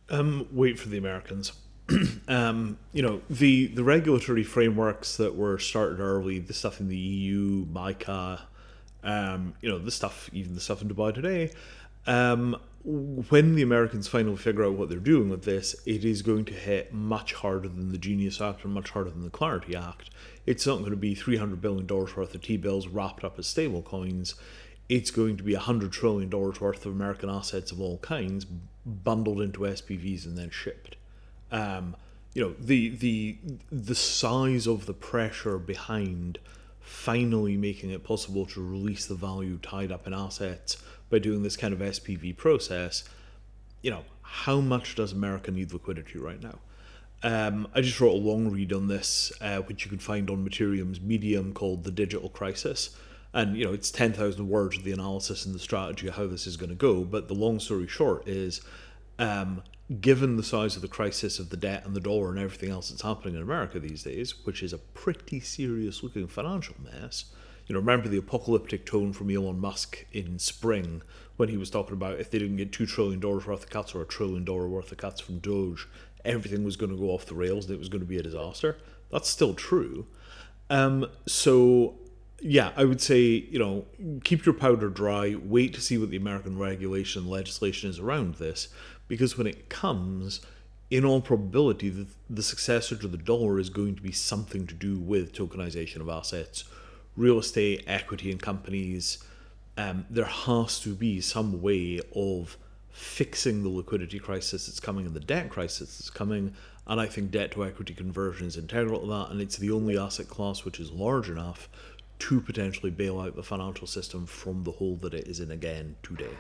Wait for the Americans. The regulatory frameworks that were started early, the stuff in the EU, MICA, the stuff, even the stuff in Dubai today. When the Americans finally figure out what they're doing with this, it is going to hit much harder than the Genius Act and much harder than the Clarity Act. It's not going to be $300 billion worth of T-bills wrapped up as stable coins. It's going to be $100 trillion worth of American assets of all kinds bundled into SPVs and then shipped. The size of the pressure behind finally making it possible to release the value tied up in assets by doing this kind of SPV process. How much does America need liquidity right now? I just wrote a long read on this, which you can find on Materium's Medium, called The Digital Crisis. And, it's 10,000 words of the analysis and the strategy of how this is going to go. But the long story short is, given the size of the crisis of the debt and the dollar and everything else that's happening in America these days, which is a pretty serious looking financial mess. Remember the apocalyptic tone from Elon Musk in spring when he was talking about if they didn't get $2 trillion worth of cuts or $1 trillion worth of cuts from Doge, everything was going to go off the rails and it was going to be a disaster. That's still true. I would say, keep your powder dry, wait to see what the American regulation and legislation is around this, because when it comes, in all probability, the successor to the dollar is going to be something to do with tokenization of assets, real estate, equity in companies. There has to be some way of fixing the liquidity crisis that's coming and the debt crisis that's coming, and I think debt to equity conversion is integral to that, and it's the only asset class which is large enough to potentially bail out the financial system from the hole that it is in again today.